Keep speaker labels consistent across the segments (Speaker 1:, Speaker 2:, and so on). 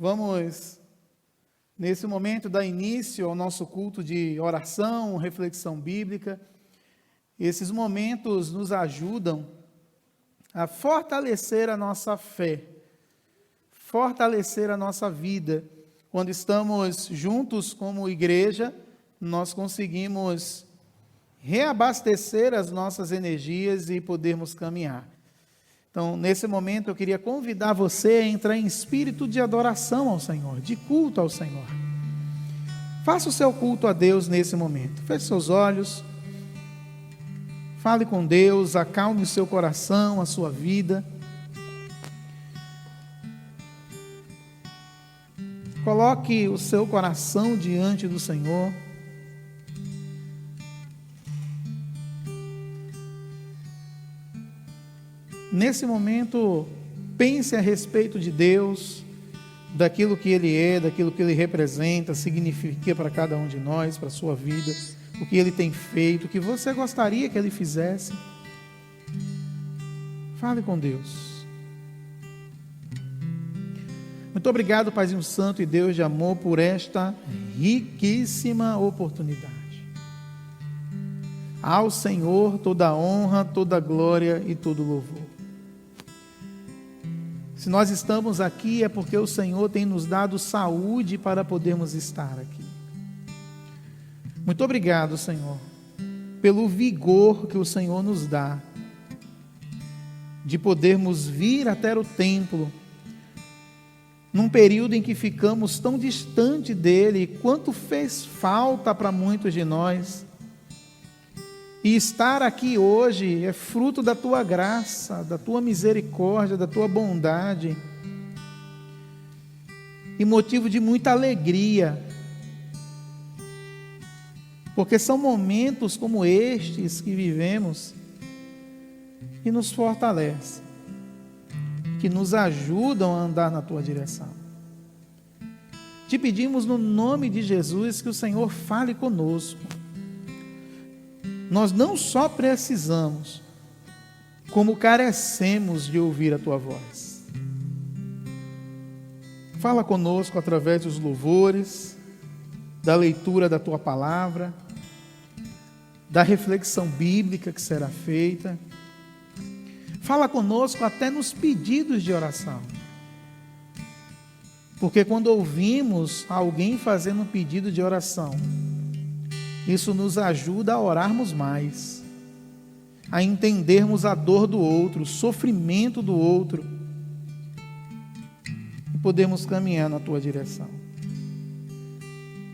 Speaker 1: Vamos, nesse momento, dar início ao nosso culto de oração, reflexão bíblica. Esses momentos nos ajudam a fortalecer a nossa fé, fortalecer a nossa vida. Quando estamos juntos como igreja, nós conseguimos reabastecer as nossas energias e podermos caminhar. Então, nesse momento, eu queria convidar você a entrar em espírito de adoração ao Senhor, de culto ao Senhor. Faça o seu culto a Deus nesse momento. Feche seus olhos. Fale com Deus, acalme o seu coração, a sua vida. Coloque o seu coração diante do Senhor. Nesse momento, pense a respeito de Deus, daquilo que Ele é, daquilo que Ele representa, significa para cada um de nós, para a sua vida, o que Ele tem feito, o que você gostaria que Ele fizesse. Fale com Deus. Muito obrigado, Paizinho Santo e Deus de amor, por esta riquíssima oportunidade. Ao Senhor toda a honra, toda a glória e todo o louvor. Se nós estamos aqui é porque o Senhor tem nos dado saúde para podermos estar aqui. Muito obrigado, Senhor, pelo vigor que o Senhor nos dá, de podermos vir até o templo, num período em que ficamos tão distante dEle, quanto fez falta para muitos de nós. E estar aqui hoje é fruto da Tua graça, da Tua misericórdia, da Tua bondade, e motivo de muita alegria, porque são momentos como estes que vivemos, que nos fortalecem, que nos ajudam a andar na Tua direção. Te pedimos no nome de Jesus que o Senhor fale conosco. Nós não só precisamos, como carecemos de ouvir a Tua voz. Fala conosco através dos louvores, da leitura da Tua palavra, da reflexão bíblica que será feita. Fala conosco até nos pedidos de oração. Porque quando ouvimos alguém fazendo um pedido de oração, isso nos ajuda a orarmos mais, a entendermos a dor do outro, o sofrimento do outro, e podemos caminhar na Tua direção.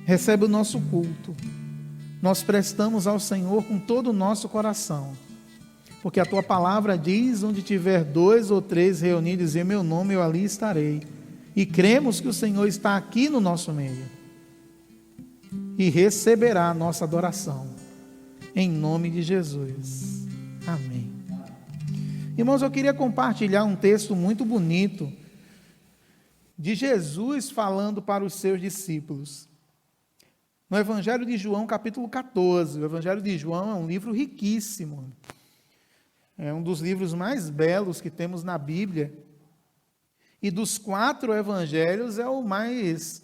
Speaker 1: Recebe o nosso culto. Nós prestamos ao Senhor com todo o nosso coração, porque a Tua palavra diz: onde tiver 2 ou 3 reunidos em meu nome, eu ali estarei. E cremos que o Senhor está aqui no nosso meio e receberá a nossa adoração, em nome de Jesus. Amém. Irmãos, eu queria compartilhar um texto muito bonito, de Jesus falando para os seus discípulos, no Evangelho de João, capítulo 14. O Evangelho de João é um livro riquíssimo, é um dos livros mais belos que temos na Bíblia, e dos 4 evangelhos é o mais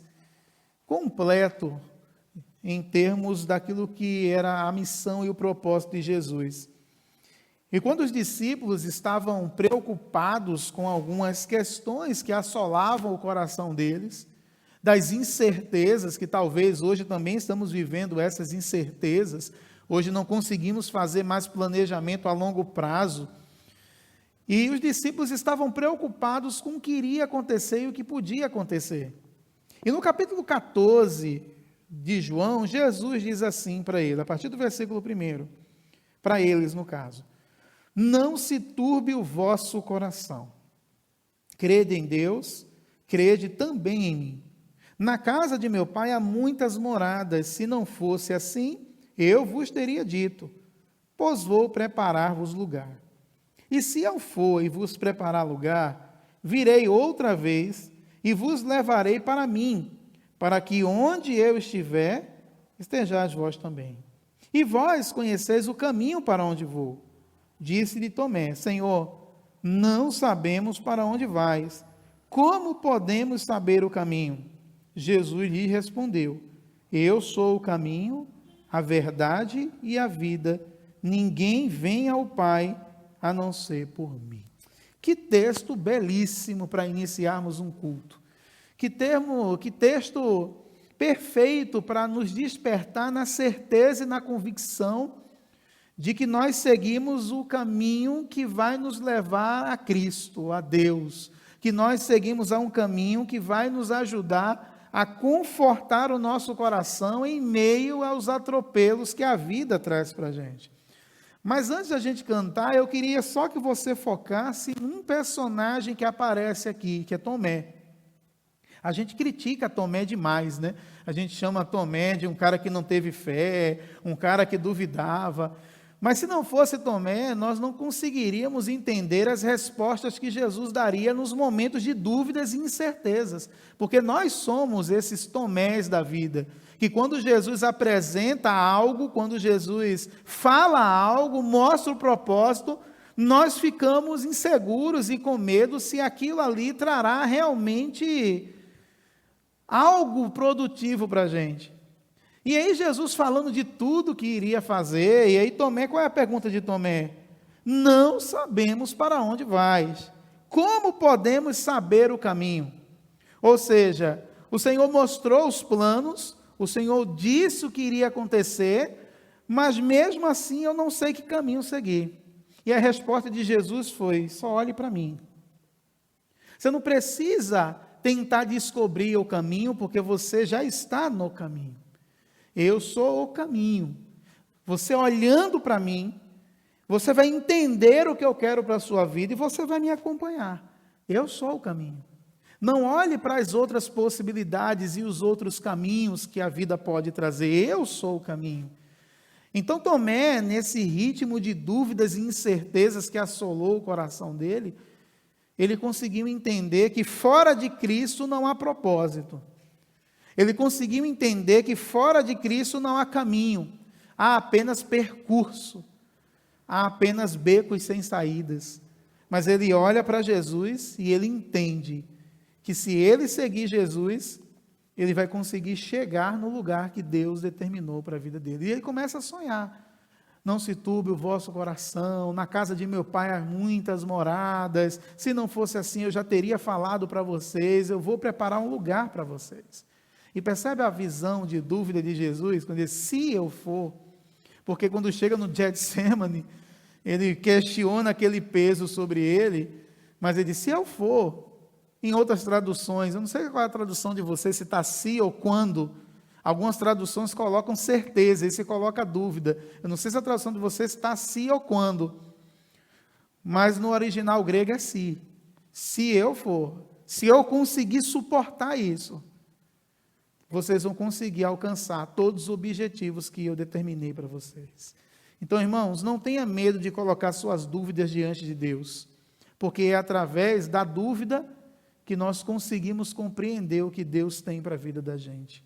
Speaker 1: completo, em termos daquilo que era a missão e o propósito de Jesus. E quando os discípulos estavam preocupados com algumas questões que assolavam o coração deles, das incertezas, que talvez hoje também estamos vivendo essas incertezas, hoje não conseguimos fazer mais planejamento a longo prazo, e os discípulos estavam preocupados com o que iria acontecer e o que podia acontecer. E no capítulo 14 de João, Jesus diz assim para ele, a partir do versículo 1, para eles no caso: não se turbe o vosso coração, crede em Deus, crede também em mim. Na casa de meu Pai há muitas moradas, se não fosse assim, eu vos teria dito, pois vou preparar-vos lugar. E se eu for e vos preparar lugar, virei outra vez e vos levarei para mim, para que onde eu estiver, estejais vós também. E vós conheceis o caminho para onde vou. Disse-lhe Tomé: Senhor, não sabemos para onde vais. como podemos saber o caminho? Jesus lhe respondeu: eu sou o caminho, a verdade e a vida. Ninguém vem ao Pai a não ser por mim. Que texto belíssimo para iniciarmos um culto. Que texto perfeito para nos despertar na certeza e na convicção de que nós seguimos o caminho que vai nos levar a Cristo, a Deus. Que nós seguimos a um caminho que vai nos ajudar a confortar o nosso coração em meio aos atropelos que a vida traz para a gente. Mas antes da gente cantar, eu queria só que você focasse num personagem que aparece aqui, que é Tomé. A gente critica Tomé demais, né? A gente chama Tomé de um cara que não teve fé, um cara que duvidava. Mas se não fosse Tomé, nós não conseguiríamos entender as respostas que Jesus daria nos momentos de dúvidas e incertezas. Porque nós somos esses Tomés da vida, que quando Jesus apresenta algo, quando Jesus fala algo, mostra o propósito, nós ficamos inseguros e com medo se aquilo ali trará realmente algo produtivo para a gente. E aí Jesus falando de tudo que iria fazer, e aí Tomé, qual é a pergunta de Tomé? Não sabemos para onde vais. Como podemos saber o caminho? Ou seja, o Senhor mostrou os planos, o Senhor disse o que iria acontecer, mas mesmo assim eu não sei que caminho seguir. E a resposta de Jesus foi: só olhe para mim. Você não precisa tentar descobrir o caminho, porque você já está no caminho. Eu sou o caminho. Você olhando para mim, você vai entender o que eu quero para a sua vida e você vai me acompanhar. Eu sou o caminho. Não olhe para as outras possibilidades e os outros caminhos que a vida pode trazer. Eu sou o caminho. Então Tomé, nesse ritmo de dúvidas e incertezas que assolou o coração dele, ele conseguiu entender que fora de Cristo não há propósito. Ele conseguiu entender que fora de Cristo não há caminho, há apenas percurso, há apenas becos sem saídas. Mas ele olha para Jesus e ele entende que se ele seguir Jesus, ele vai conseguir chegar no lugar que Deus determinou para a vida dele. E ele começa a sonhar. Não se turbe o vosso coração, na casa de meu pai há muitas moradas, se não fosse assim eu já teria falado para vocês, eu vou preparar um lugar para vocês. E percebe a visão de dúvida de Jesus, quando ele diz, se eu for, porque quando chega no Getsemane, ele questiona aquele peso sobre ele, mas ele diz, se eu for, em outras traduções, eu não sei qual é a tradução de você, se está se ou quando, algumas traduções colocam certeza, e se coloca dúvida, eu não sei se a tradução de você está se ou quando, mas no original grego é se eu for, se eu conseguir suportar isso, vocês vão conseguir alcançar todos os objetivos que eu determinei para vocês. Então, irmãos, não tenha medo de colocar suas dúvidas diante de Deus, porque é através da dúvida que nós conseguimos compreender o que Deus tem para a vida da gente.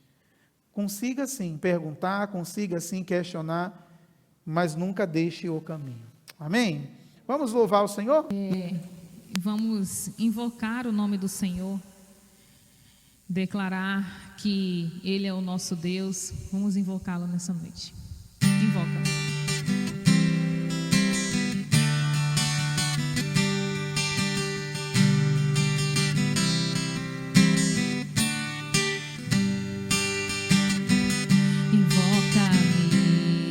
Speaker 1: Consiga sim perguntar, consiga sim questionar, mas nunca deixe o caminho. Amém? Vamos louvar o Senhor?
Speaker 2: Vamos invocar o nome do Senhor, declarar que Ele é o nosso Deus. Vamos invocá-lo nessa noite. Invoca. Invoca-me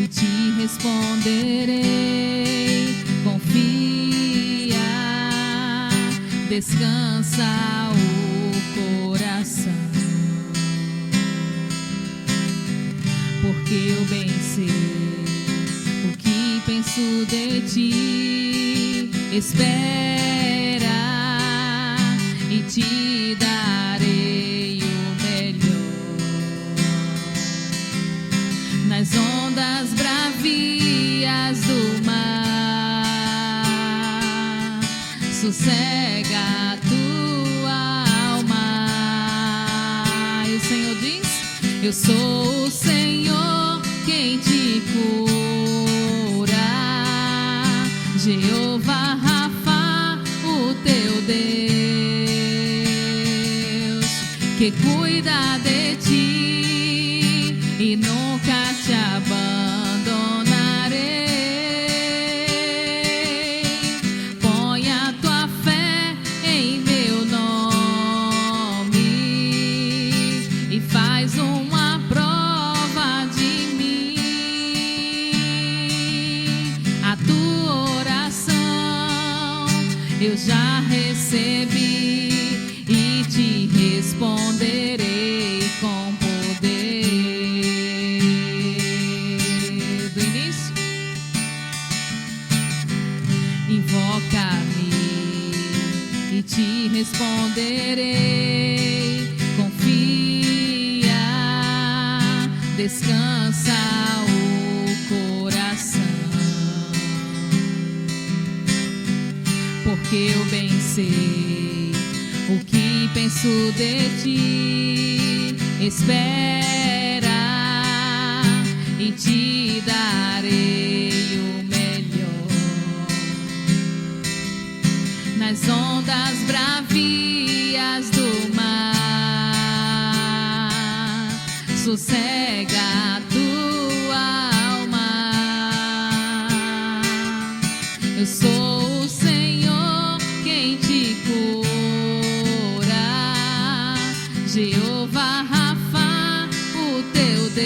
Speaker 2: e te responderei. Confia, descansa o coração, porque eu bem sei o que penso de ti. Espera e te darei o melhor. Nas ondas bravias do mar, sossega a tua alma. E o Senhor diz, eu sou o Senhor quem te cura, Jeová Rafa, o teu Deus. que cuida de ti e nunca te abandonarei. Põe a tua fé em meu nome e faz uma prova de mim. A tua oração eu já recebi e te responderei com poder. Do início, invoca-me e te responderei. Confia, descansa o coração, porque eu bem sei o que penso de ti. Espera e te darei o melhor. Nas ondas bravias do mar, sossega a tua alma. Eu sou o Senhor quem te cura, Jeová Rafa, o teu Deus,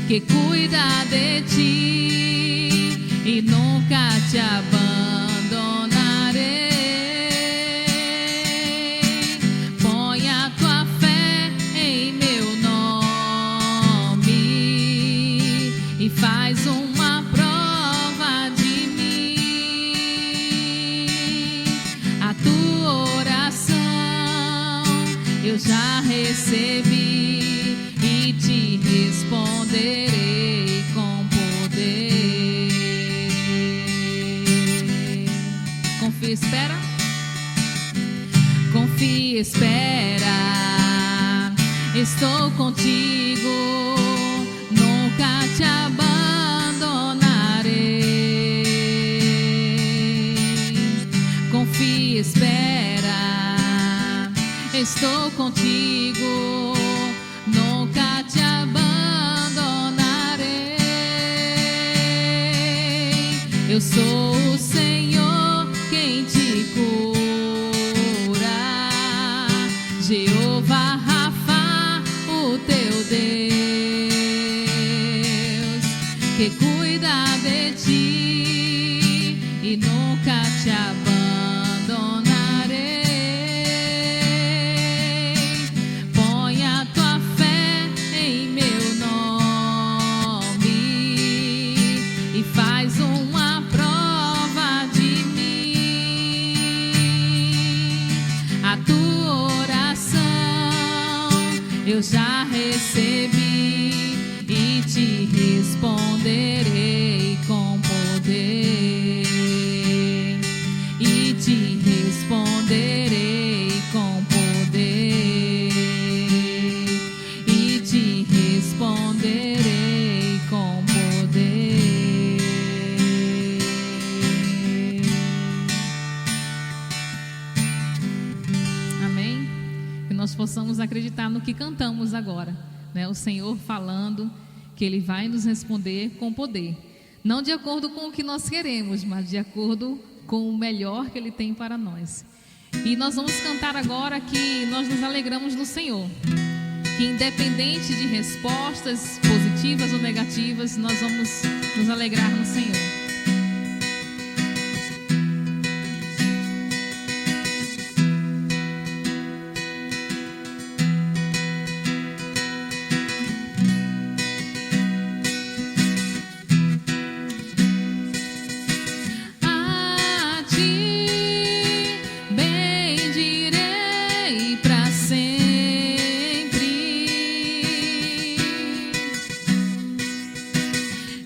Speaker 2: que cuida de ti e nunca te abandonarei. Põe a tua fé em meu nome e faz uma prova de mim. A tua oração eu já recebi e te responderei com poder. Confia, espera. Confia, espera. Estou contigo, nunca te abandonarei. Confia, espera. Estou contigo, nunca te abandonarei. Eu sou o Senhor quem te cura, Jeová Rafa, o teu Deus, que cuida de ti e nunca te abandonarei. Põe a tua fé em meu nome e faz uma prova de mim. A tua oração eu já recebi e te responderei com poder. E te responderei com poder. E te responderei com poder. Amém? Que nós possamos acreditar no que cantamos agora, né? O Senhor falando que Ele vai nos responder com poder, não de acordo com o que nós queremos, mas de acordo com o melhor que Ele tem para nós. E nós vamos cantar agora que nós nos alegramos no Senhor, que independente de respostas positivas ou negativas, nós vamos nos alegrar no Senhor.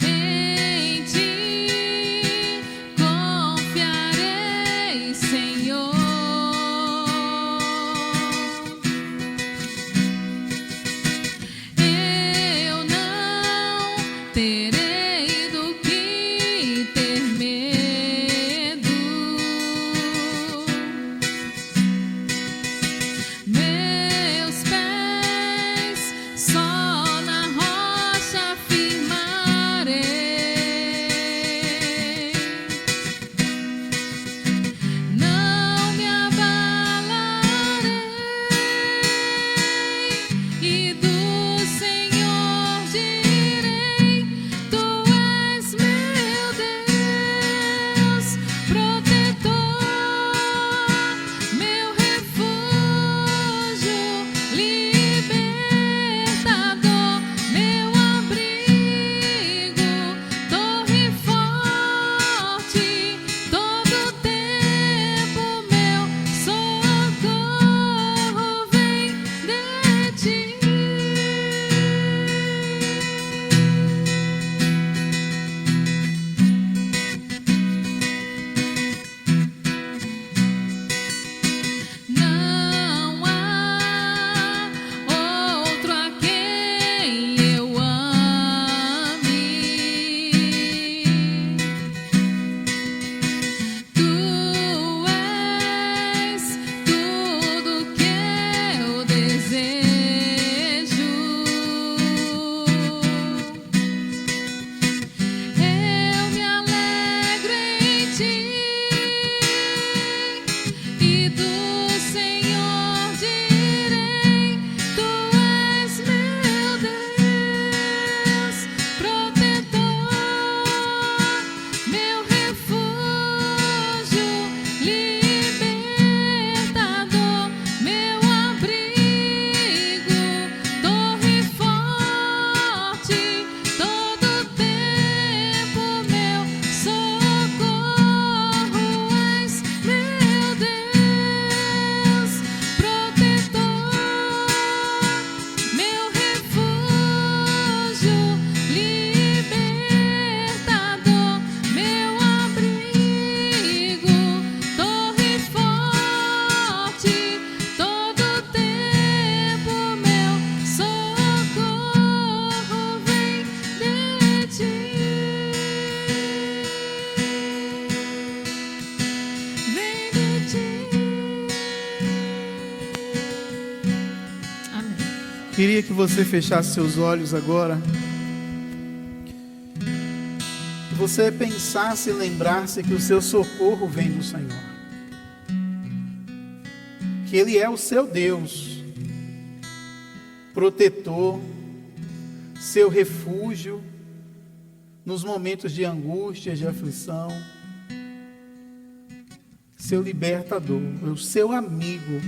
Speaker 2: Em ti
Speaker 1: Queria que você fechasse seus olhos agora. Que você pensasse e lembrasse que o seu socorro vem do Senhor. Que Ele é o seu Deus, protetor, seu refúgio nos momentos de angústia, de aflição, seu libertador, o seu amigo.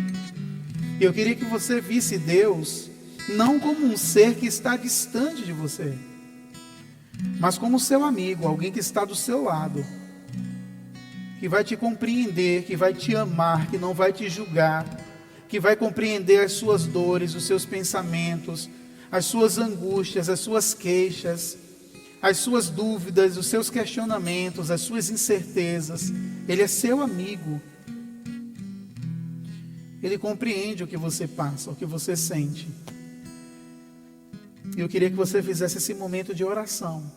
Speaker 1: Eu queria que você visse Deus não como um ser que está distante de você, mas como seu amigo, alguém que está do seu lado, que vai te compreender, que vai te amar, que não vai te julgar, que vai compreender as suas dores, os seus pensamentos, as suas angústias, as suas queixas, as suas dúvidas, os seus questionamentos, as suas incertezas. Ele é seu amigo. Ele compreende o que você passa, o que você sente. E eu queria que você fizesse esse momento de oração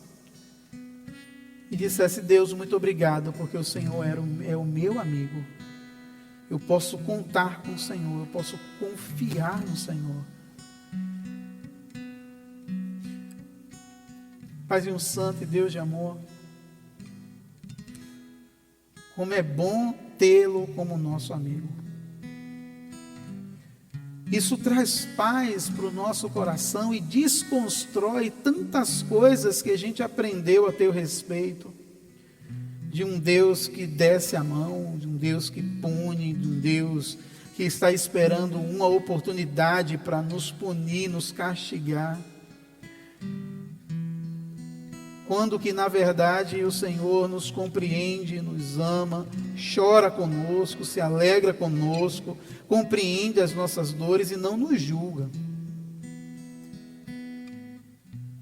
Speaker 1: e dissesse: Deus, muito obrigado, porque o Senhor é o meu amigo. Eu posso contar com o Senhor, eu posso confiar no Senhor. Paizinho Santo e Deus de amor, como é bom tê-lo como nosso amigo. Isso traz paz para o nosso coração e desconstrói tantas coisas que a gente aprendeu a teu respeito. De um Deus que desce a mão, de um Deus que pune, de um Deus que está esperando uma oportunidade para nos punir, nos castigar. Quando que na verdade o Senhor nos compreende, nos ama, chora conosco, se alegra conosco, compreende as nossas dores e não nos julga.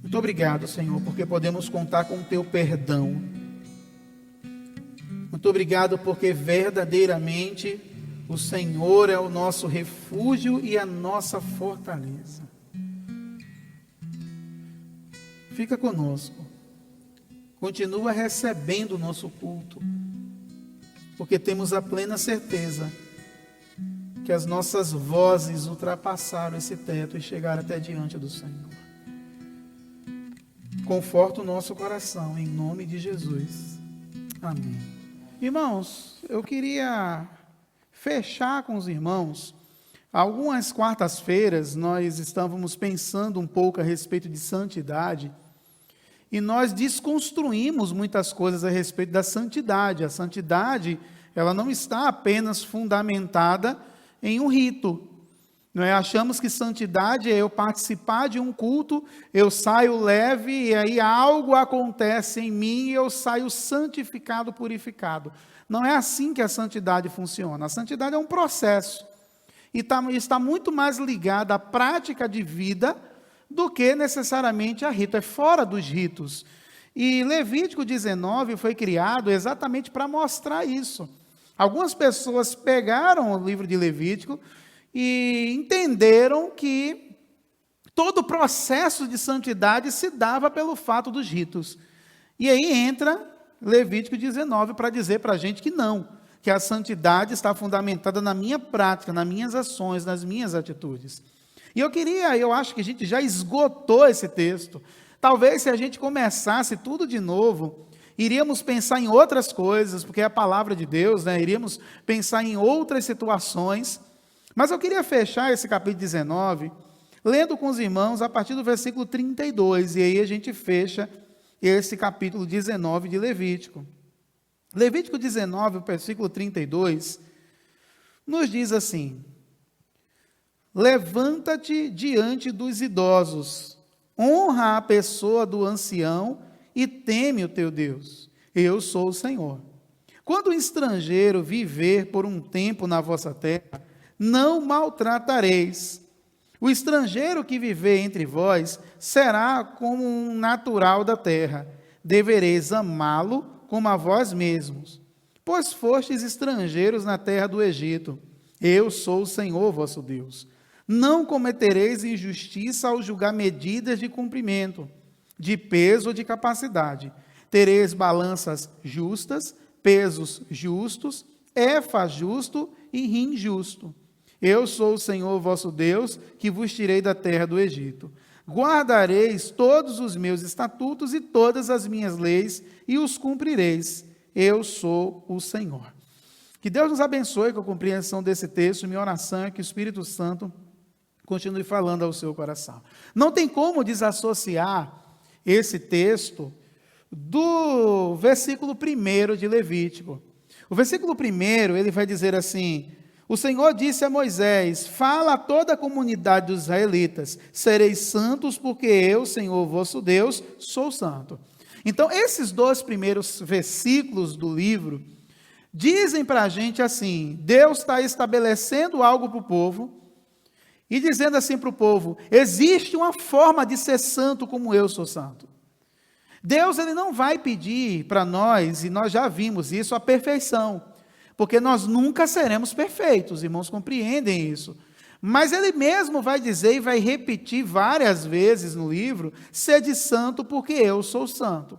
Speaker 1: Muito obrigado, Senhor, porque podemos contar com o teu perdão. Muito obrigado porque verdadeiramente o Senhor é o nosso refúgio e a nossa fortaleza. Fica conosco. Continua recebendo o nosso culto, porque temos a plena certeza que as nossas vozes ultrapassaram esse teto e chegaram até diante do Senhor. Conforta o nosso coração, em nome de Jesus. Amém. Irmãos, eu queria fechar com os irmãos. Algumas quartas-feiras nós estávamos pensando um pouco a respeito de santidade. E nós desconstruímos muitas coisas a respeito da santidade. A santidade, ela não está apenas fundamentada em um rito. Não é? Achamos que santidade é eu participar de um culto, eu saio leve e aí algo acontece em mim e eu saio santificado, purificado. Não é assim que a santidade funciona. A santidade é um processo. E está muito mais ligada à prática de vida do que necessariamente a rito, é fora dos ritos. E Levítico 19 foi criado exatamente para mostrar isso. Algumas pessoas pegaram o livro de Levítico e entenderam que todo o processo de santidade se dava pelo fato dos ritos. E aí entra Levítico 19 para dizer para a gente que não, que a santidade está fundamentada na minha prática, nas minhas ações, nas minhas atitudes. E eu acho que a gente já esgotou esse texto. Talvez se a gente começasse tudo de novo, iríamos pensar em outras coisas, porque é a palavra de Deus, né? Iríamos pensar em outras situações. Mas eu queria fechar esse capítulo 19, lendo com os irmãos a partir do versículo 32, e aí a gente fecha esse capítulo 19 de Levítico. Levítico 19, versículo 32, nos diz assim: levanta-te diante dos idosos, honra a pessoa do ancião e teme o teu Deus. Eu sou o Senhor. Quando o estrangeiro viver por um tempo na vossa terra, não maltratareis. O estrangeiro que viver entre vós será como um natural da terra. Devereis amá-lo como a vós mesmos, pois fostes estrangeiros na terra do Egito. Eu sou o Senhor vosso Deus. Não cometereis injustiça ao julgar medidas de cumprimento, de peso ou de capacidade. Tereis balanças justas, pesos justos, éfa justo e rim justo. Eu sou o Senhor vosso Deus, que vos tirei da terra do Egito. Guardareis todos os meus estatutos e todas as minhas leis, e os cumprireis. Eu sou o Senhor. Que Deus nos abençoe com a compreensão desse texto. Minha oração é que o Espírito Santo continue falando ao seu coração. Não tem como desassociar esse texto do versículo 1 de Levítico. O versículo 1, ele vai dizer assim: o Senhor disse a Moisés: fala a toda a comunidade dos israelitas, sereis santos, porque eu, Senhor vosso Deus, sou santo. Então, esses 2 primeiros versículos do livro dizem para a gente assim: Deus está estabelecendo algo para o povo, e dizendo assim para o povo: existe uma forma de ser santo como eu sou santo. Deus, ele não vai pedir para nós, e nós já vimos isso, a perfeição, porque nós nunca seremos perfeitos, irmãos compreendem isso. Mas ele mesmo vai dizer e vai repetir várias vezes no livro: sede santo porque eu sou santo.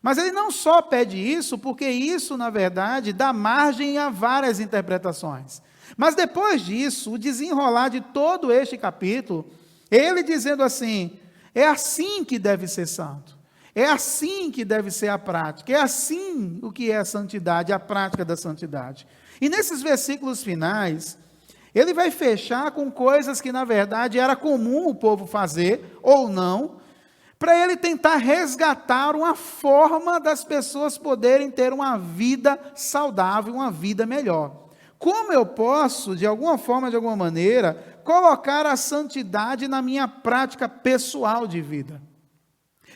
Speaker 1: Mas ele não só pede isso, porque isso, na verdade, dá margem a várias interpretações. Mas depois disso, o desenrolar de todo este capítulo, ele dizendo assim: é assim que deve ser santo. É assim que deve ser a prática. É assim o que é a santidade, a prática da santidade. E nesses versículos finais, ele vai fechar com coisas que, na verdade, era comum o povo fazer, ou não, para ele tentar resgatar uma forma das pessoas poderem ter uma vida saudável, uma vida melhor. Como eu posso, de alguma forma, de alguma maneira, colocar a santidade na minha prática pessoal de vida?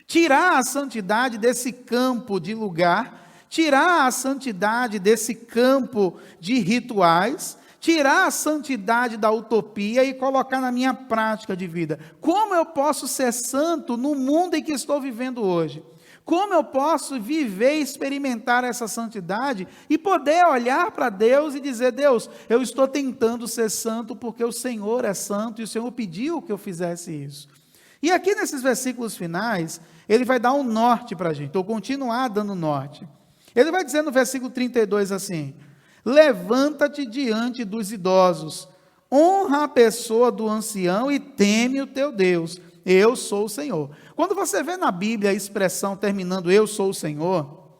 Speaker 1: Tirar a santidade desse campo de lugar, tirar a santidade desse campo de rituais, tirar a santidade da utopia e colocar na minha prática de vida. Como eu posso ser santo no mundo em que estou vivendo hoje? Como eu posso viver e experimentar essa santidade e poder olhar para Deus e dizer: Deus, eu estou tentando ser santo porque o Senhor é santo e o Senhor pediu que eu fizesse isso. E aqui nesses versículos finais, ele vai dar um norte para a gente, ou continuar dando norte. Ele vai dizer no versículo 32 assim: levanta-te diante dos idosos, honra a pessoa do ancião e teme o teu Deus. Eu sou o Senhor. Quando você vê na Bíblia a expressão terminando eu sou o Senhor,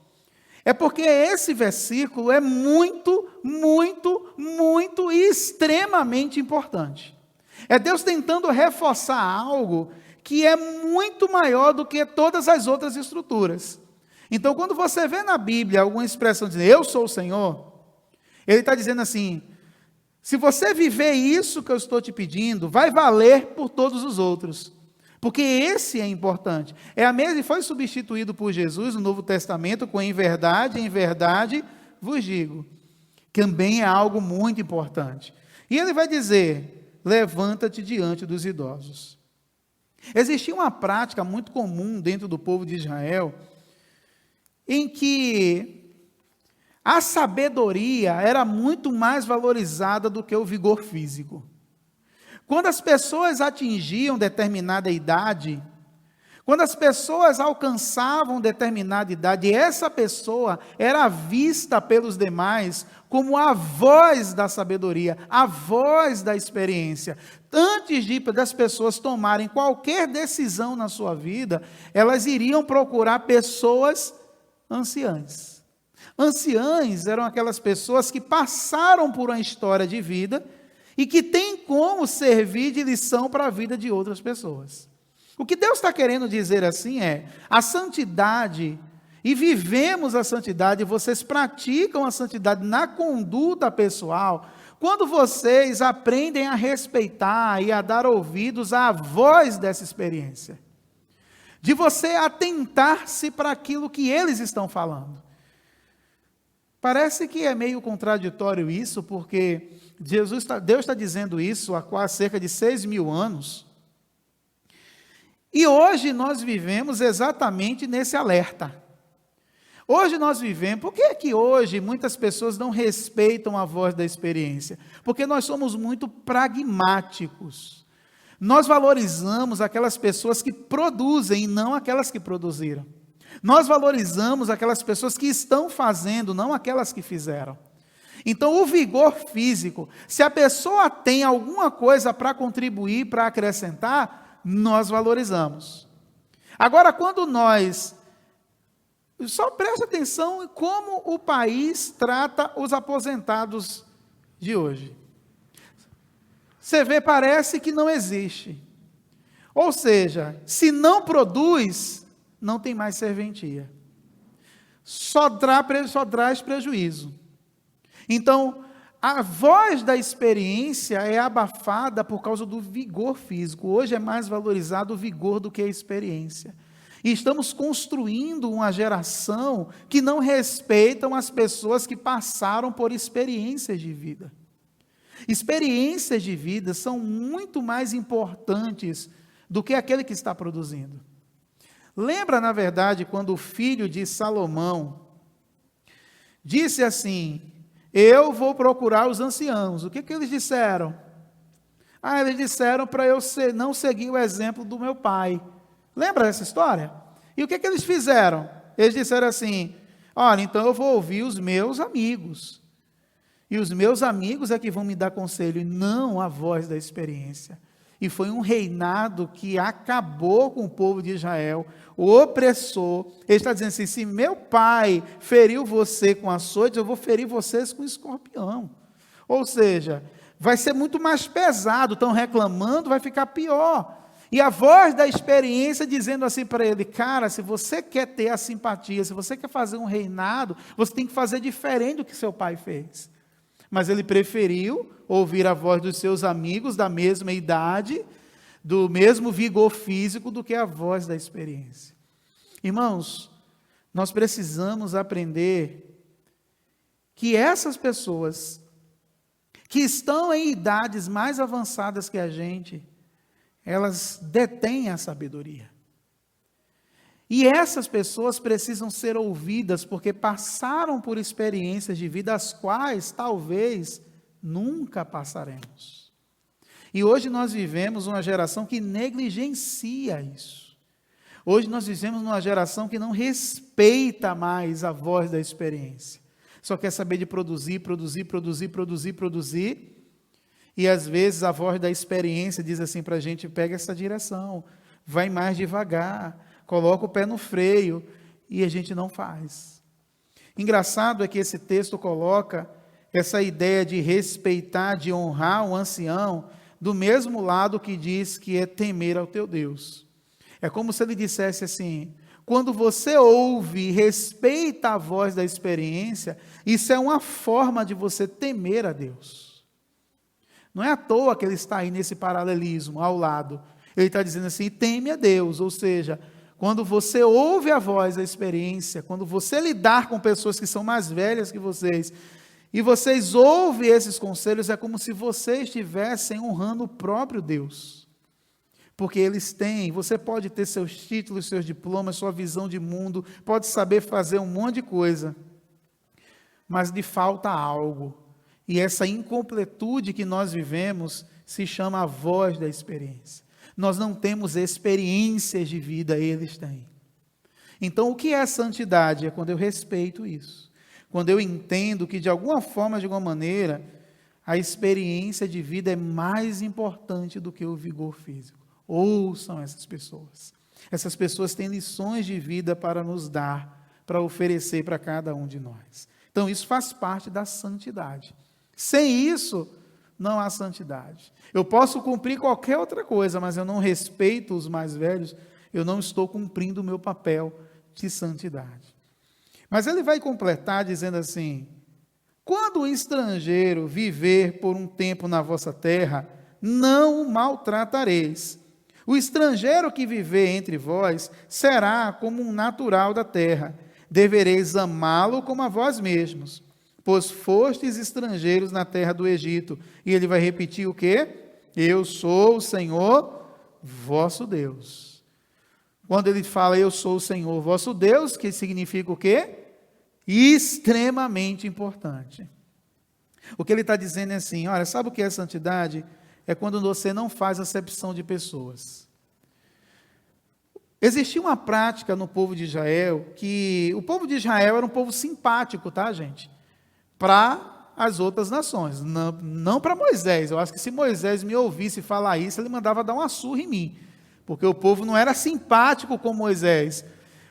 Speaker 1: é porque esse versículo é muito, muito, muito e extremamente importante. É Deus tentando reforçar algo que é muito maior do que todas as outras estruturas. Então, quando você vê na Bíblia alguma expressão dizendo eu sou o Senhor, ele está dizendo assim: se você viver isso que eu estou te pedindo, vai valer por todos os outros. Porque esse é importante. É a mesma, e foi substituído por Jesus no Novo Testamento com em verdade vos digo. Também é algo muito importante. E ele vai dizer: levanta-te diante dos idosos. Existia uma prática muito comum dentro do povo de Israel, em que a sabedoria era muito mais valorizada do que o vigor físico. Quando as pessoas atingiam determinada idade, quando as pessoas alcançavam determinada idade, essa pessoa era vista pelos demais como a voz da sabedoria, a voz da experiência. Antes das pessoas tomarem qualquer decisão na sua vida, elas iriam procurar pessoas anciãs. Anciãs eram aquelas pessoas que passaram por uma história de vida e que têm como servir de lição para a vida de outras pessoas. O que Deus está querendo dizer assim é: a santidade, e vivemos a santidade, vocês praticam a santidade na conduta pessoal, quando vocês aprendem a respeitar e a dar ouvidos à voz dessa experiência, de você atentar-se para aquilo que eles estão falando. Parece que é meio contraditório isso, porque Deus está dizendo isso há quase cerca de 6.000 anos, e hoje nós vivemos exatamente nesse alerta. Hoje nós vivemos, por que é que hoje muitas pessoas não respeitam a voz da experiência? Porque nós somos muito pragmáticos. Nós valorizamos aquelas pessoas que produzem e não aquelas que produziram. Nós valorizamos aquelas pessoas que estão fazendo, não aquelas que fizeram. Então, o vigor físico, se a pessoa tem alguma coisa para contribuir, para acrescentar, nós valorizamos. Agora, quando nós... Só preste atenção em como o país trata os aposentados de hoje. Você vê, parece que não existe. Ou seja, se não produz, não tem mais serventia. Só traz prejuízo. Então, a voz da experiência é abafada por causa do vigor físico. Hoje é mais valorizado o vigor do que a experiência. E estamos construindo uma geração que não respeitam as pessoas que passaram por experiências de vida. Experiências de vida são muito mais importantes do que aquele que está produzindo. Lembra, na verdade, quando o filho de Salomão disse assim: eu vou procurar os anciãos. O que eles disseram? Eles disseram para eu não seguir o exemplo do meu pai. Lembra dessa história? E o que eles fizeram? Eles disseram assim: olha, então eu vou ouvir os meus amigos. E os meus amigos é que vão me dar conselho, e não a voz da experiência. E foi um reinado que acabou com o povo de Israel, o opressor. Ele está dizendo assim: se meu pai feriu você com açoites, eu vou ferir vocês com escorpião. Ou seja, vai ser muito mais pesado, estão reclamando, vai ficar pior. E a voz da experiência dizendo assim para ele: cara, se você quer ter a simpatia, se você quer fazer um reinado, você tem que fazer diferente do que seu pai fez. Mas ele preferiu ouvir a voz dos seus amigos da mesma idade, do mesmo vigor físico, do que a voz da experiência. Irmãos, nós precisamos aprender que essas pessoas que estão em idades mais avançadas que a gente, elas detêm a sabedoria. E essas pessoas precisam ser ouvidas, porque passaram por experiências de vida, as quais talvez nunca passaremos. E hoje nós vivemos uma geração que negligencia isso. Hoje nós vivemos numa geração que não respeita mais a voz da experiência. Só quer saber de produzir. E às vezes a voz da experiência diz assim para a gente: pega essa direção, vai mais devagar, coloca o pé no freio, e a gente não faz. Engraçado é que esse texto coloca essa ideia de respeitar, de honrar o ancião, do mesmo lado que diz que é temer ao teu Deus. É como se ele dissesse assim: quando você ouve e respeita a voz da experiência, isso é uma forma de você temer a Deus. Não é à toa que ele está aí nesse paralelismo ao lado. Ele está dizendo assim: teme a Deus, ou seja, quando você ouve a voz da experiência, quando você lidar com pessoas que são mais velhas que vocês, e vocês ouvem esses conselhos, é como se vocês estivessem honrando o próprio Deus. Porque eles têm, você pode ter seus títulos, seus diplomas, sua visão de mundo, pode saber fazer um monte de coisa, mas lhe falta algo. E essa incompletude que nós vivemos se chama a voz da experiência. Nós não temos experiências de vida, eles têm. Então, o que é santidade? É quando eu respeito isso. Quando eu entendo que, de alguma forma, de alguma maneira, a experiência de vida é mais importante do que o vigor físico. Ouçam essas pessoas. Essas pessoas têm lições de vida para nos dar, para oferecer para cada um de nós. Então, isso faz parte da santidade. Sem isso, não há santidade. Eu posso cumprir qualquer outra coisa, mas eu não respeito os mais velhos, eu não estou cumprindo o meu papel de santidade. Mas ele vai completar dizendo assim: quando o estrangeiro viver por um tempo na vossa terra, não o maltratareis. O estrangeiro que viver entre vós será como um natural da terra. Devereis amá-lo como a vós mesmos, pois fostes estrangeiros na terra do Egito. E ele vai repetir o quê? Eu sou o Senhor vosso Deus. Quando ele fala eu sou o Senhor vosso Deus, que significa o quê? Extremamente importante. O que ele está dizendo é assim: olha, sabe o que é santidade? É quando você não faz acepção de pessoas. Existia uma prática no povo de Israel, que o povo de Israel era um povo simpático, tá, gente? Para as outras nações. Não para Moisés. Eu acho que se Moisés me ouvisse falar isso, ele mandava dar uma surra em mim. Porque o povo não era simpático com Moisés.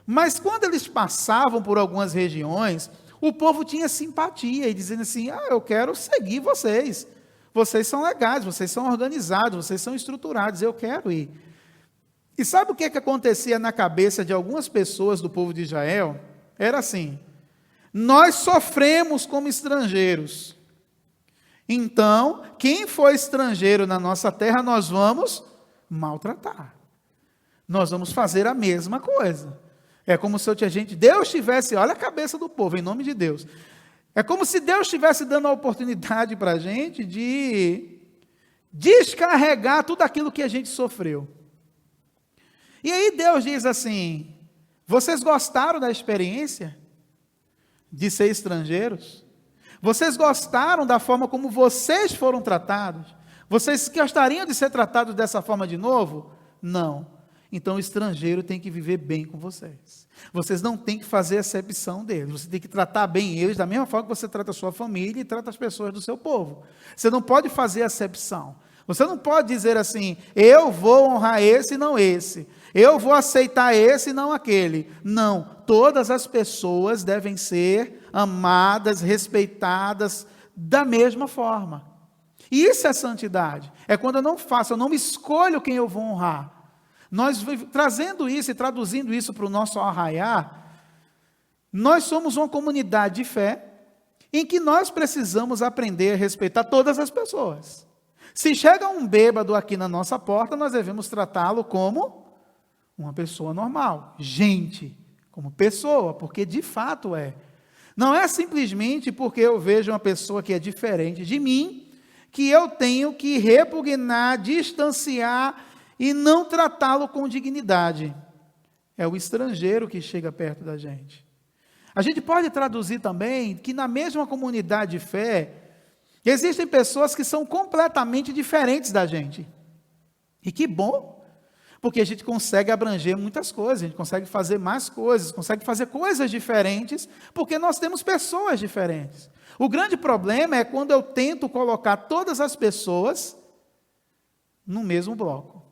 Speaker 1: Mas quando eles passavam por algumas regiões, o povo tinha simpatia e dizendo assim, eu quero seguir vocês. Vocês são legais, vocês são organizados, vocês são estruturados, eu quero ir. E sabe o que acontecia na cabeça de algumas pessoas do povo de Israel? Era assim, nós sofremos como estrangeiros. Então, quem for estrangeiro na nossa terra, nós vamos maltratar. Nós vamos fazer a mesma coisa. É como se Deus tivesse, olha a cabeça do povo, em nome de Deus. É como se Deus estivesse dando a oportunidade para a gente de descarregar tudo aquilo que a gente sofreu. E aí Deus diz assim, vocês gostaram da experiência de ser estrangeiros? Vocês gostaram da forma como vocês foram tratados? Vocês gostariam de ser tratados dessa forma de novo? Não. Então o estrangeiro tem que viver bem com vocês. Vocês não têm que fazer acepção deles. Você tem que tratar bem eles da mesma forma que você trata a sua família e trata as pessoas do seu povo. Você não pode fazer acepção. Você não pode dizer assim, eu vou honrar esse e não esse. Eu vou aceitar esse e não aquele. Não, todas as pessoas devem ser amadas, respeitadas da mesma forma. E isso é santidade. É quando eu não me escolho quem eu vou honrar. Nós trazendo isso e traduzindo isso para o nosso arraiá, nós somos uma comunidade de fé em que nós precisamos aprender a respeitar todas as pessoas. Se chega um bêbado aqui na nossa porta, nós devemos tratá-lo como uma pessoa normal, gente, como pessoa, porque de fato é. Não é simplesmente porque eu vejo uma pessoa que é diferente de mim, que eu tenho que repugnar, distanciar e não tratá-lo com dignidade. É o estrangeiro que chega perto da gente. A gente pode traduzir também que na mesma comunidade de fé, existem pessoas que são completamente diferentes da gente. E que bom, porque a gente consegue abranger muitas coisas, a gente consegue fazer mais coisas, consegue fazer coisas diferentes, porque nós temos pessoas diferentes. O grande problema é quando eu tento colocar todas as pessoas no mesmo bloco.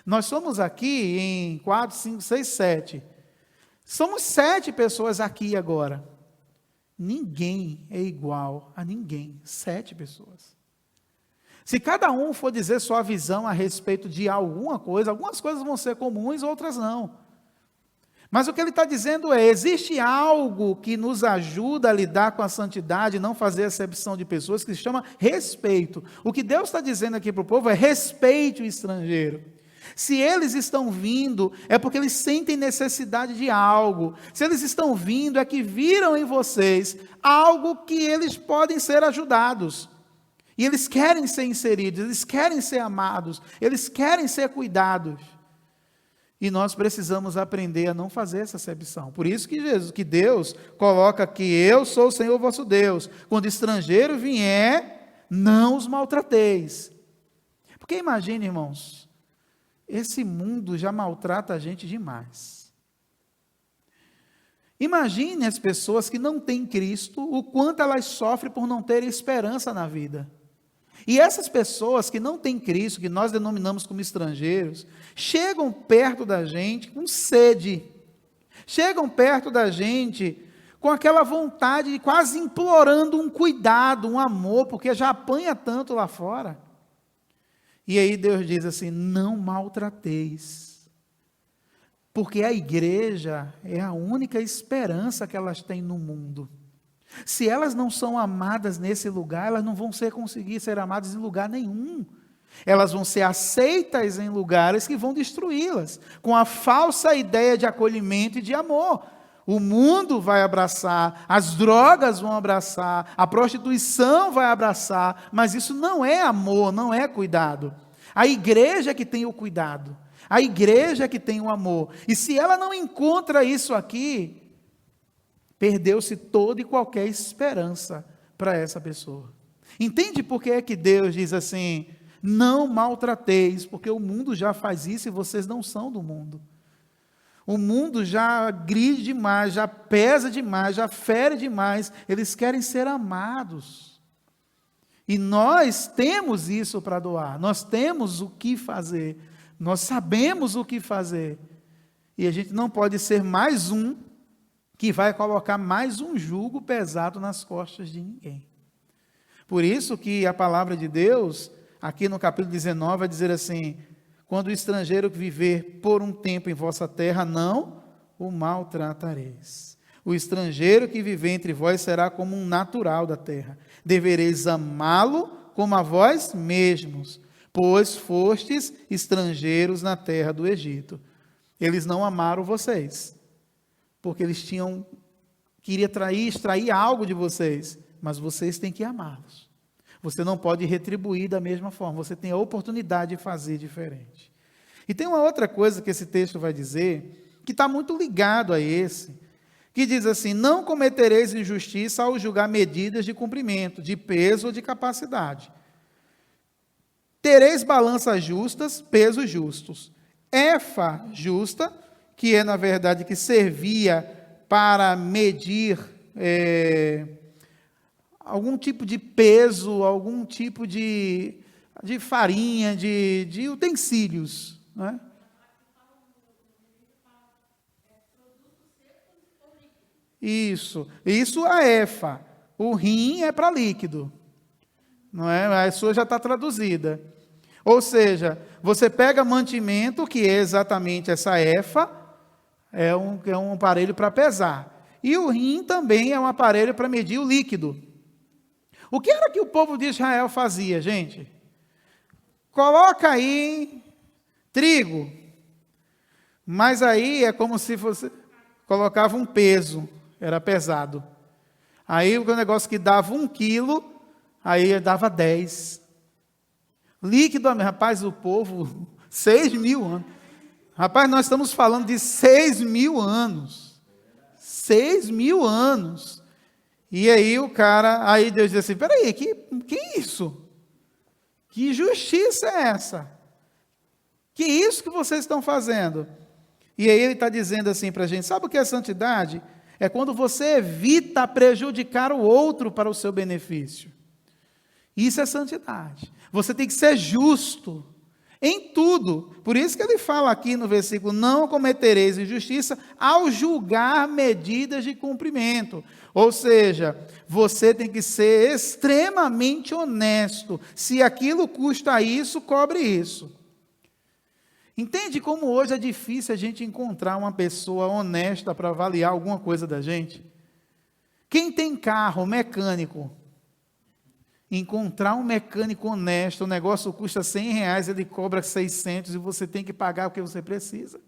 Speaker 1: Nós somos aqui em 4, 5, 6, 7. Somos 7 pessoas aqui agora. Ninguém é igual a ninguém. 7 pessoas. Se cada um for dizer sua visão a respeito de alguma coisa, algumas coisas vão ser comuns, outras não. Mas o que ele está dizendo é, existe algo que nos ajuda a lidar com a santidade, não fazer acepção de pessoas, que se chama respeito. O que Deus está dizendo aqui para o povo é respeite o estrangeiro. Se eles estão vindo, é porque eles sentem necessidade de algo. Se eles estão vindo, é que viram em vocês algo que eles podem ser ajudados. E eles querem ser inseridos, eles querem ser amados, eles querem ser cuidados. E nós precisamos aprender a não fazer essa acepção. Por isso que Deus coloca que eu sou o Senhor vosso Deus. Quando estrangeiro vier, não os maltrateis. Porque imagine, irmãos, esse mundo já maltrata a gente demais. Imagine as pessoas que não têm Cristo, o quanto elas sofrem por não terem esperança na vida. E essas pessoas que não têm Cristo, que nós denominamos como estrangeiros, chegam perto da gente com sede, chegam perto da gente com aquela vontade, quase implorando um cuidado, um amor, porque já apanha tanto lá fora. E aí Deus diz assim, não maltrateis, porque a igreja é a única esperança que elas têm no mundo. Se elas não são amadas nesse lugar, elas não vão conseguir ser amadas em lugar nenhum. Elas vão ser aceitas em lugares que vão destruí-las, com a falsa ideia de acolhimento e de amor. O mundo vai abraçar, as drogas vão abraçar, a prostituição vai abraçar, mas isso não é amor, não é cuidado. A igreja é que tem o cuidado, a igreja é que tem o amor. E se ela não encontra isso aqui, perdeu-se toda e qualquer esperança para essa pessoa. Entende por que é que Deus diz assim, não maltrateis, porque o mundo já faz isso e vocês não são do mundo. O mundo já agride demais, já pesa demais, já fere demais, eles querem ser amados. E nós temos isso para doar, nós temos o que fazer, nós sabemos o que fazer. E a gente não pode ser mais um que vai colocar mais um jugo pesado nas costas de ninguém. Por isso que a palavra de Deus, aqui no capítulo 19, vai dizer assim: quando o estrangeiro viver por um tempo em vossa terra, não o maltratareis. O estrangeiro que viver entre vós será como um natural da terra. Devereis amá-lo como a vós mesmos, pois fostes estrangeiros na terra do Egito. Eles não amaram vocês, porque eles queria extrair algo de vocês, mas vocês têm que amá-los. Você não pode retribuir da mesma forma, você tem a oportunidade de fazer diferente. E tem uma outra coisa que esse texto vai dizer, que está muito ligado a esse, que diz assim: não cometereis injustiça ao julgar medidas de cumprimento, de peso ou de capacidade. Tereis balanças justas, pesos justos. Efa justa, que é na verdade que servia para medir algum tipo de peso, algum tipo de farinha, de utensílios, né? Isso a efa. O rim é para líquido, não é? A sua já está traduzida. Ou seja, você pega mantimento, que é exatamente essa efa, é um aparelho para pesar. E o rim também é um aparelho para medir o líquido. O que era que o povo de Israel fazia, gente? Coloca aí trigo, mas aí é como se você colocava um peso, era pesado. Aí o negócio que dava 1 quilo, aí dava 10. Líquido, rapaz, o povo, 6.000 anos. Rapaz, nós estamos falando de 6.000 anos. 6.000 anos. E aí aí Deus diz assim: peraí, que isso? Que justiça é essa? Que isso que vocês estão fazendo? E aí ele está dizendo assim para a gente: sabe o que é santidade? É quando você evita prejudicar o outro para o seu benefício. Isso é santidade. Você tem que ser justo em tudo. Por isso que ele fala aqui no versículo: não cometereis injustiça ao julgar medidas de cumprimento. Ou seja, você tem que ser extremamente honesto. Se aquilo custa isso, cobre isso. Entende como hoje é difícil a gente encontrar uma pessoa honesta para avaliar alguma coisa da gente? Quem tem carro, mecânico, encontrar um mecânico honesto, o negócio custa R$100, ele cobra 600 e você tem que pagar o que você precisa.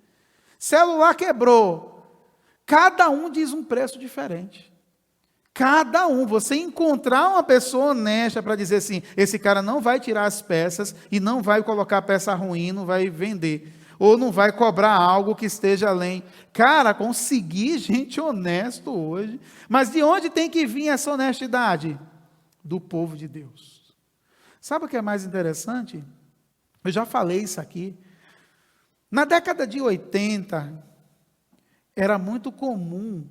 Speaker 1: Celular quebrou, cada um diz um preço diferente. Cada um, você encontrar uma pessoa honesta para dizer assim: esse cara não vai tirar as peças e não vai colocar peça ruim, não vai vender, ou não vai cobrar algo que esteja além. Cara, conseguir gente honesto hoje, mas de onde tem que vir essa honestidade? Do povo de Deus. Sabe o que é mais interessante? Eu já falei isso aqui. Na década de 80, era muito comum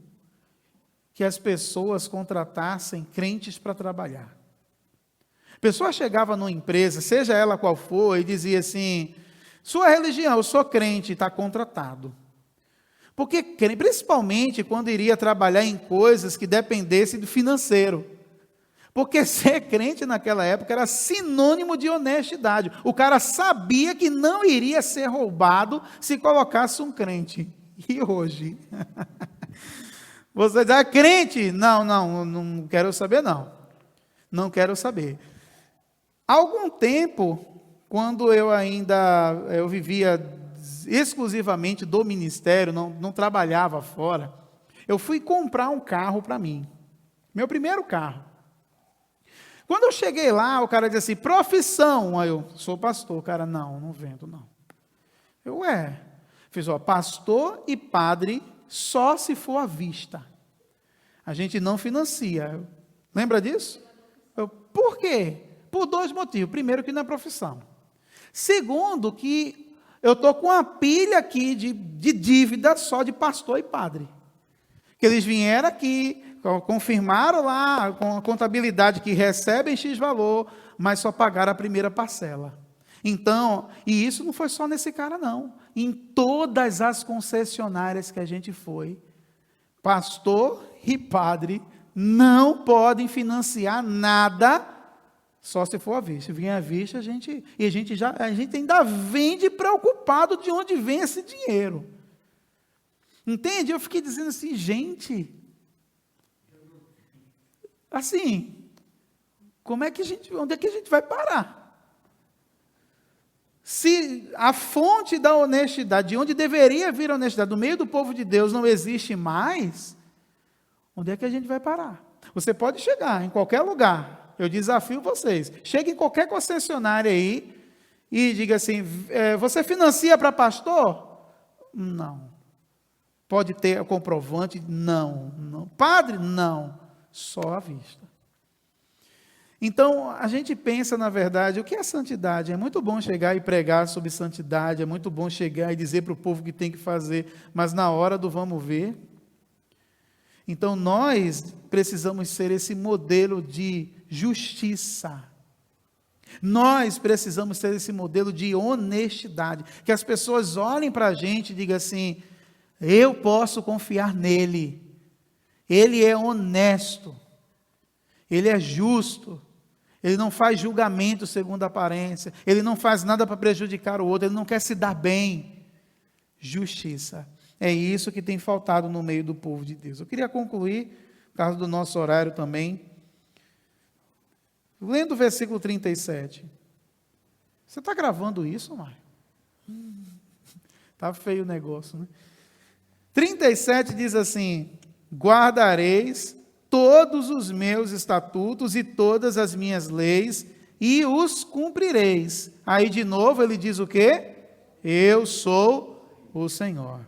Speaker 1: que as pessoas contratassem crentes para trabalhar. A pessoa chegava numa empresa, seja ela qual for, e dizia assim: sua religião, eu sou crente, está contratado. Porque, principalmente quando iria trabalhar em coisas que dependessem do financeiro. Porque ser crente naquela época era sinônimo de honestidade. O cara sabia que não iria ser roubado se colocasse um crente. E hoje? Você diz: crente? Não quero saber não. Não quero saber. Há algum tempo, quando eu vivia exclusivamente do ministério, não trabalhava fora, eu fui comprar um carro para mim. Meu primeiro carro. Quando eu cheguei lá, o cara disse assim: profissão. Aí eu: sou pastor. O cara: não vendo não. Eu: fiz, pastor e padre só se for à vista. A gente não financia. Lembra disso? Por quê? Por 2 motivos. Primeiro, que não é profissão. Segundo, que eu estou com uma pilha aqui de dívida só de pastor e padre. Que eles vieram aqui, confirmaram lá com a contabilidade que recebem X valor, mas só pagaram a primeira parcela. Então, e isso não foi só nesse cara não, em todas as concessionárias que a gente foi, pastor e padre não podem financiar nada, só se for à vista. Se vier à vista, a gente ainda vende preocupado de onde vem esse dinheiro. Entende? Eu fiquei dizendo assim, gente, assim, onde é que a gente vai parar? Se a fonte da honestidade, de onde deveria vir a honestidade, do meio do povo de Deus, não existe mais, onde é que a gente vai parar? Você pode chegar em qualquer lugar, eu desafio vocês, chegue em qualquer concessionária aí e diga assim, você financia para pastor? Não. Pode ter comprovante? Não. Padre? Não. Só à vista. Então, a gente pensa, na verdade, o que é santidade? É muito bom chegar e pregar sobre santidade, é muito bom chegar e dizer para o povo o que tem que fazer, mas na hora do vamos ver. Então, nós precisamos ser esse modelo de justiça. Nós precisamos ser esse modelo de honestidade. Que as pessoas olhem para a gente e digam assim, eu posso confiar nele. Ele é honesto. Ele é justo. Ele não faz julgamento segundo a aparência. Ele não faz nada para prejudicar o outro. Ele não quer se dar bem. Justiça. É isso que tem faltado no meio do povo de Deus. Eu queria concluir, por causa do nosso horário também, lendo o versículo 37. Você está gravando isso, Mário? Está feio o negócio, né? 37 diz assim, guardareis todos os meus estatutos e todas as minhas leis, e os cumprireis. Aí de novo ele diz o quê? Eu sou o Senhor.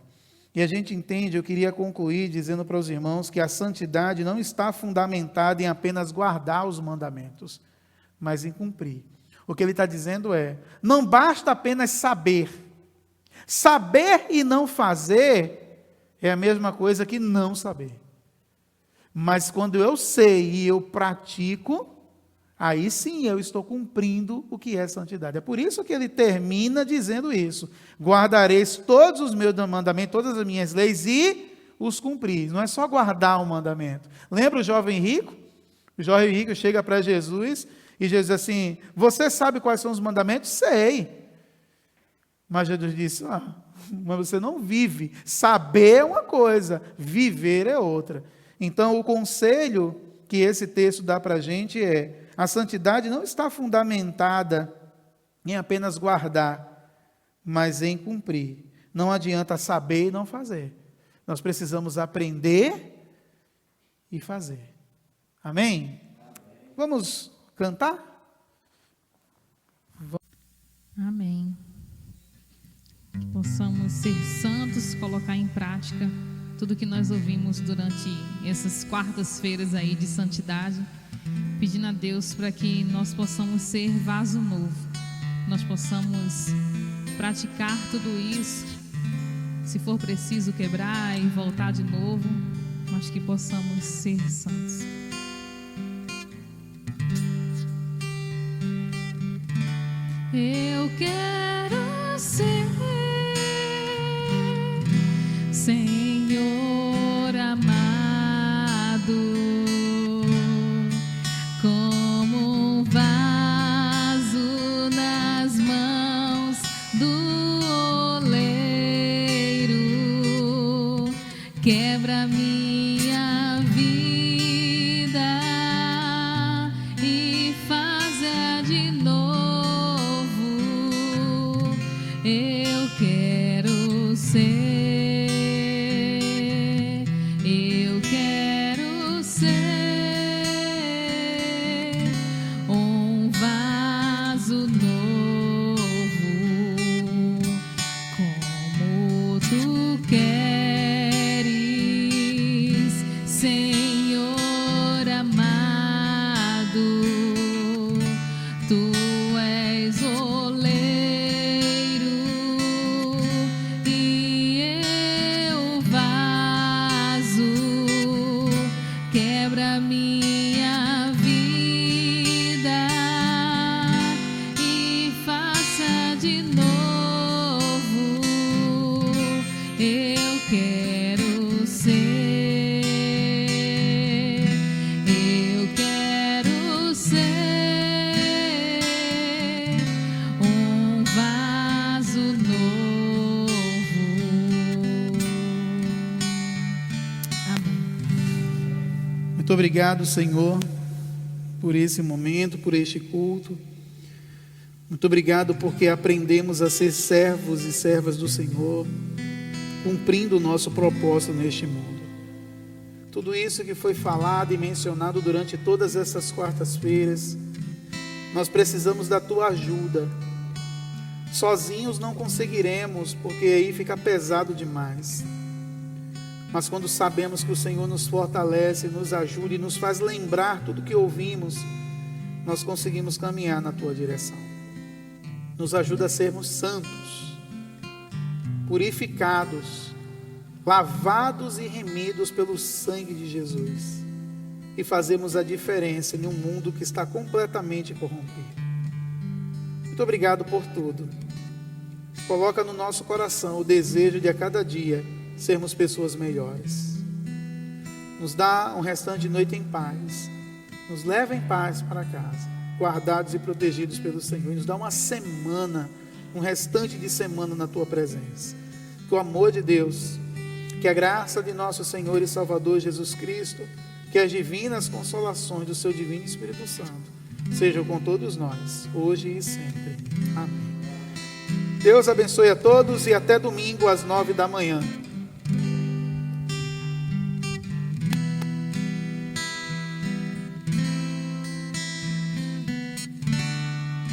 Speaker 1: E a gente entende, eu queria concluir dizendo para os irmãos que a santidade não está fundamentada em apenas guardar os mandamentos, mas em cumprir. O que ele está dizendo é, não basta apenas saber. Saber e não fazer é a mesma coisa que não saber. Mas quando eu sei e eu pratico, aí sim eu estou cumprindo o que é santidade. É por isso que ele termina dizendo isso. Guardareis todos os meus mandamentos, todas as minhas leis e os cumprir. Não é só guardar o mandamento. Lembra o jovem rico? O jovem rico chega para Jesus e Jesus diz assim, você sabe quais são os mandamentos? Sei. Mas Jesus disse, mas você não vive. Saber é uma coisa, viver é outra. Então, o conselho que esse texto dá para a gente é, a santidade não está fundamentada em apenas guardar, mas em cumprir. Não adianta saber e não fazer. Nós precisamos aprender e fazer. Amém? Vamos cantar?
Speaker 2: Amém. Que possamos ser santos, colocar em prática tudo que nós ouvimos durante essas quartas-feiras aí de santidade, pedindo a Deus para que nós possamos ser vaso novo, nós possamos praticar tudo isso, se for preciso quebrar e voltar de novo, mas que possamos ser santos. Eu quero ser Senhor amado, como um vaso nas mãos do oleiro, quebra minha vida e faz de novo. Eu quero ser. Senhor amado, tu
Speaker 1: Muito obrigado, Senhor, por esse momento, por este culto. Muito obrigado porque aprendemos a ser servos e servas do Senhor, cumprindo o nosso propósito neste mundo. Tudo isso que foi falado e mencionado durante todas essas quartas-feiras, nós precisamos da Tua ajuda. Sozinhos não conseguiremos, porque aí fica pesado demais. Mas quando sabemos que o Senhor nos fortalece, nos ajuda e nos faz lembrar tudo que ouvimos, nós conseguimos caminhar na Tua direção. Nos ajuda a sermos santos, purificados, lavados e remidos pelo sangue de Jesus, e fazemos a diferença em um mundo que está completamente corrompido. Muito obrigado por tudo. Coloca no nosso coração o desejo de a cada dia sermos pessoas melhores. Nos dá um restante de noite em paz. Nos leva em paz para casa, guardados e protegidos pelo Senhor. E nos dá uma semana, um restante de semana na Tua presença. Que o amor de Deus, que a graça de nosso Senhor e Salvador Jesus Cristo, que as divinas consolações do Seu Divino Espírito Santo sejam com todos nós, hoje e sempre. Amém. Deus abençoe a todos e até domingo às 9 da manhã.